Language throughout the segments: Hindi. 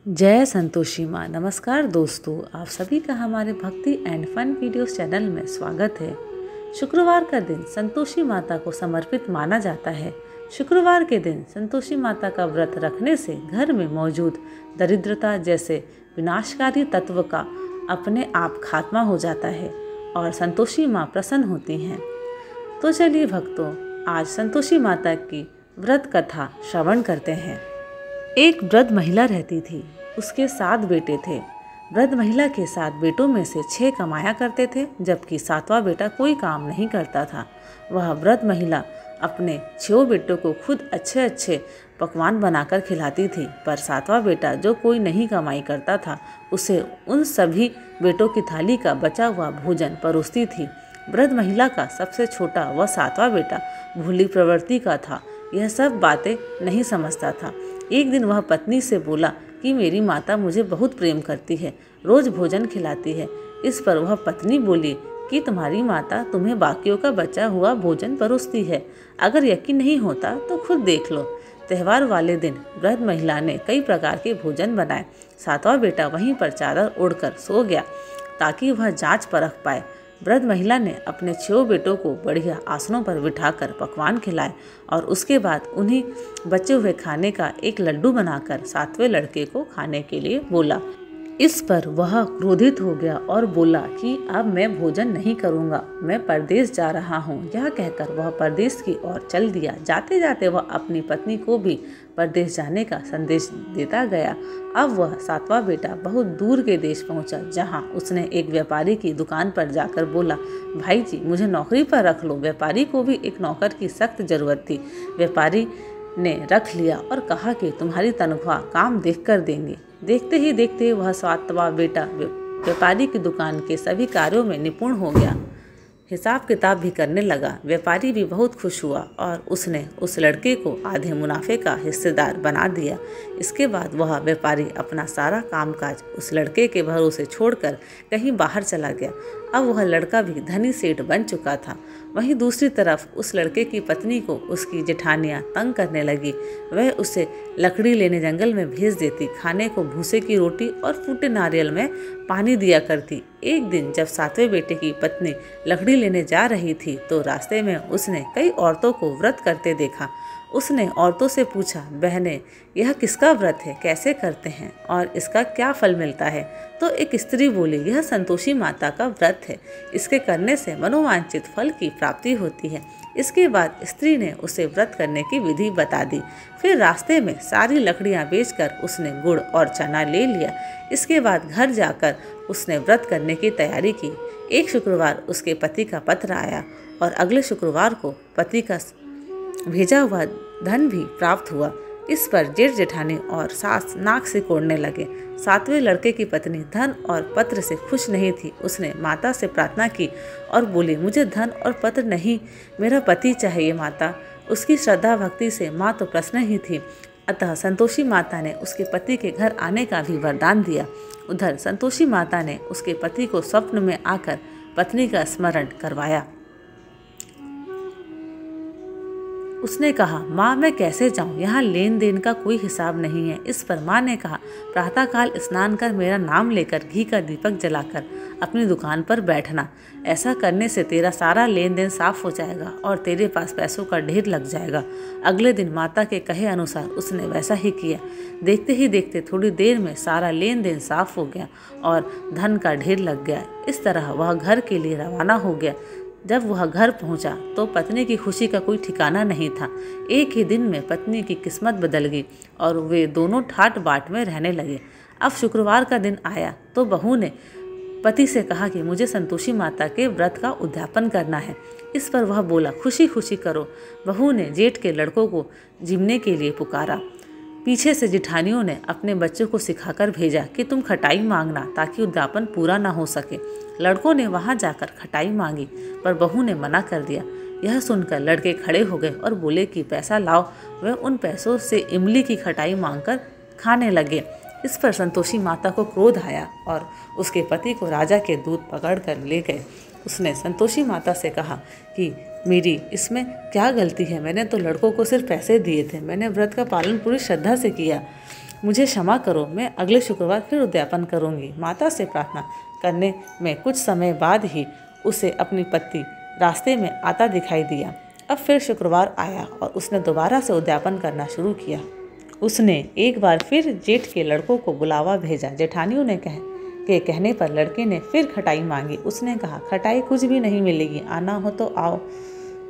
जय संतोषी माँ। नमस्कार दोस्तों, आप सभी का हमारे भक्ति एंड फन वीडियोस चैनल में स्वागत है। शुक्रवार का दिन संतोषी माता को समर्पित माना जाता है। शुक्रवार के दिन संतोषी माता का व्रत रखने से घर में मौजूद दरिद्रता जैसे विनाशकारी तत्व का अपने आप खात्मा हो जाता है और संतोषी माँ प्रसन्न होती हैं। तो चलिए भक्तों, आज संतोषी माता की व्रत कथा श्रवण करते हैं। एक वृद्ध महिला रहती थी। उसके 7 बेटे थे। वृद्ध महिला के 7 बेटों में से 6 कमाया करते थे, जबकि 7वां बेटा कोई काम नहीं करता था। वह वृद्ध महिला अपने 6 बेटों को खुद अच्छे अच्छे पकवान बनाकर खिलाती थी, पर 7वां बेटा जो कोई नहीं कमाई करता था, उसे उन सभी बेटों की थाली का बचा हुआ भोजन परोसती थी। वृद्ध महिला का सबसे छोटा व 7वां बेटा भोली प्रवृत्ति का था। यह सब बातें नहीं समझता था। एक दिन वह पत्नी से बोला कि मेरी माता मुझे बहुत प्रेम करती है, रोज भोजन खिलाती है। इस पर वह पत्नी बोली कि तुम्हारी माता तुम्हें बाकियों का बचा हुआ भोजन परोसती है। अगर यकीन नहीं होता तो खुद देख लो। त्यौहार वाले दिन वृद्ध महिला ने कई प्रकार के भोजन बनाए। 7वां बेटा वहीं पर चादर ओढ़कर सो गया ताकि वह जांच परख पाए। वृद्ध महिला ने अपने 6 बेटों को बढ़िया आसनों पर बिठाकर पकवान खिलाए और उसके बाद उन्हीं बचे हुए खाने का एक लड्डू बनाकर 7वें लड़के को खाने के लिए बोला। इस पर वह क्रोधित हो गया और बोला कि अब मैं भोजन नहीं करूंगा, मैं परदेश जा रहा हूं। यह कहकर वह परदेश की ओर चल दिया। जाते जाते वह अपनी पत्नी को भी परदेश जाने का संदेश देता गया। अब वह 7वां बेटा बहुत दूर के देश पहुंचा, जहां उसने एक व्यापारी की दुकान पर जाकर बोला, भाई जी मुझे नौकरी पर रख लो। व्यापारी को भी एक नौकर की सख्त जरूरत थी। व्यापारी ने रख लिया और कहा कि तुम्हारी तनख्वाह काम देखकर देंगे। देखते ही देखते वह 7वां बेटा व्यापारी की दुकान के सभी कार्यों में निपुण हो गया, हिसाब किताब भी करने लगा। व्यापारी भी बहुत खुश हुआ और उसने उस लड़के को आधे मुनाफे का हिस्सेदार बना दिया। इसके बाद वह व्यापारी अपना सारा कामकाज उस लड़के के भरोसे छोड़कर कहीं बाहर चला गया। अब वह लड़का भी धनी सेठ बन चुका था। वहीं दूसरी तरफ उस लड़के की पत्नी को उसकी जेठानियां तंग करने लगी। वह उसे लकड़ी लेने जंगल में भेज देती, खाने को भूसे की रोटी और फूटे नारियल में पानी दिया करती। एक दिन जब 7वें बेटे की पत्नी लकड़ी लेने जा रही थी तो रास्ते में उसने कई औरतों को व्रत करते देखा। उसने औरतों से पूछा, बहनें यह किसका व्रत है, कैसे करते हैं और इसका क्या फल मिलता है? तो एक स्त्री बोली, यह संतोषी माता का व्रत है, इसके करने से मनोवांछित फल की प्राप्ति होती है। इसके बाद स्त्री ने उसे व्रत करने की विधि बता दी। फिर रास्ते में सारी लकड़ियां बेचकर उसने गुड़ और चना ले लिया। इसके बाद घर जाकर उसने व्रत करने की तैयारी की। एक शुक्रवार उसके पति का पत्र आया और अगले शुक्रवार को पति का भेजा हुआ धन भी प्राप्त हुआ। इस पर जेठ जेठानी और सास नाक से कोड़ने लगे। 7वें लड़के की पत्नी धन और पत्र से खुश नहीं थी। उसने माता से प्रार्थना की और बोली, मुझे धन और पत्र नहीं, मेरा पति चाहिए माता। उसकी श्रद्धा भक्ति से माँ तो प्रसन्न ही थी। अतः संतोषी माता ने उसके पति के घर आने का भी वरदान दिया। उधर संतोषी माता ने उसके पति को स्वप्न में आकर पत्नी का स्मरण करवाया। उसने कहा, माँ मैं कैसे जाऊँ, यहाँ लेन देन का कोई हिसाब नहीं है। इस पर माँ ने कहा, प्रातःकाल स्नान कर मेरा नाम लेकर घी का दीपक जलाकर अपनी दुकान पर बैठना। ऐसा करने से तेरा सारा लेन देन साफ हो जाएगा और तेरे पास पैसों का ढेर लग जाएगा। अगले दिन माता के कहे अनुसार उसने वैसा ही किया। देखते ही देखते थोड़ी देर में सारा लेन देन साफ हो गया और धन का ढेर लग गया। इस तरह वह घर के लिए रवाना हो गया। जब वह घर पहुंचा तो पत्नी की खुशी का कोई ठिकाना नहीं था। एक ही दिन में पत्नी की किस्मत बदल गई और वे दोनों ठाट बाट में रहने लगे। अब शुक्रवार का दिन आया तो बहू ने पति से कहा कि मुझे संतोषी माता के व्रत का उद्यापन करना है। इस पर वह बोला, खुशी खुशी करो। बहू ने जेठ के लड़कों को जिमने के लिए पुकारा। पीछे से जिठानियों ने अपने बच्चों को सिखाकर भेजा कि तुम खटाई मांगना ताकि उद्यापन पूरा ना हो सके। लड़कों ने वहां जाकर खटाई मांगी पर बहू ने मना कर दिया। यह सुनकर लड़के खड़े हो गए और बोले कि पैसा लाओ। वे उन पैसों से इमली की खटाई मांगकर खाने लगे। इस पर संतोषी माता को क्रोध आया और उसके पति को राजा के दूत पकड़ कर ले गए। उसने संतोषी माता से कहा कि मेरी इसमें क्या गलती है, मैंने तो लड़कों को सिर्फ पैसे दिए थे, मैंने व्रत का पालन पूरी श्रद्धा से किया, मुझे क्षमा करो, मैं अगले शुक्रवार फिर उद्यापन करूंगी। माता से प्रार्थना करने में कुछ समय बाद ही उसे अपनी पति रास्ते में आता दिखाई दिया। अब फिर शुक्रवार आया और उसने दोबारा से उद्यापन करना शुरू किया। उसने एक बार फिर जेठ के लड़कों को बुलावा भेजा। जेठानियों ने के कहने पर लड़के ने फिर खटाई मांगी। उसने कहा, खटाई कुछ भी नहीं मिलेगी, आना हो तो आओ।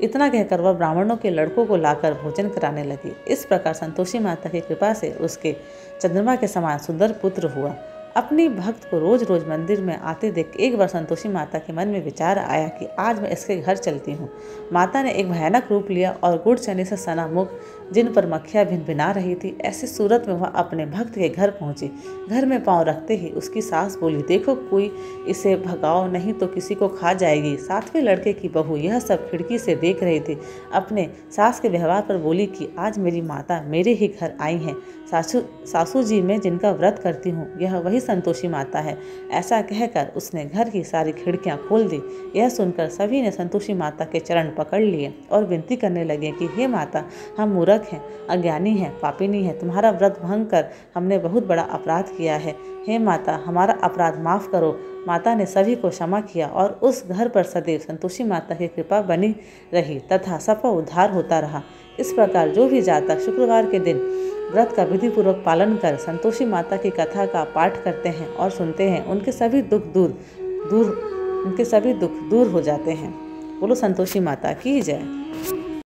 इतना कहकर वह ब्राह्मणों के लड़कों को लाकर भोजन कराने लगी। इस प्रकार संतोषी माता की कृपा से उसके चंद्रमा के समान सुंदर पुत्र हुआ। अपनी भक्त को रोज रोज मंदिर में आते देख एक बार संतोषी माता के मन में विचार आया कि आज मैं इसके घर चलती हूँ। माता ने एक भयानक रूप लिया और गुड़ चने से सना मुख, जिन पर मक्खियाँ भिनभिना रही थी, ऐसी सूरत में वह अपने भक्त के घर पहुंची। घर में पांव रखते ही उसकी सास बोली, देखो कोई इसे भगाओ, नहीं तो किसी को खा जाएगी। सातवें लड़के की बहू यह सब खिड़की से देख रही थी। अपने सास के व्यवहार पर बोली कि आज मेरी माता मेरे ही घर आई हैं। सासू जी मैं जिनका व्रत करती हूँ, यह वही संतोषी माता है। ऐसा कहकर उसने घर की सारी खिड़कियां खोल दी। यह सुनकर सभी ने संतोषी माता के चरण पकड़ लिए और विनती करने लगे कि हे माता, हम मूर्ख हैं, अज्ञानी हैं, पापिनी हैं, तुम्हारा व्रत भंग कर हमने बहुत बड़ा अपराध किया है। हे माता, हमारा अपराध माफ करो। माता ने सभी को क्षमा किया और उस घर पर सदैव संतोषी माता की कृपा बनी रही तथा सबका उद्धार होता रहा। इस प्रकार जो भी जातक शुक्रवार के दिन व्रत का विधि पूर्वक पालन कर संतोषी माता की कथा का पाठ करते हैं और सुनते हैं, उनके सभी दुख दूर हो जाते हैं। बोलो संतोषी माता की जय।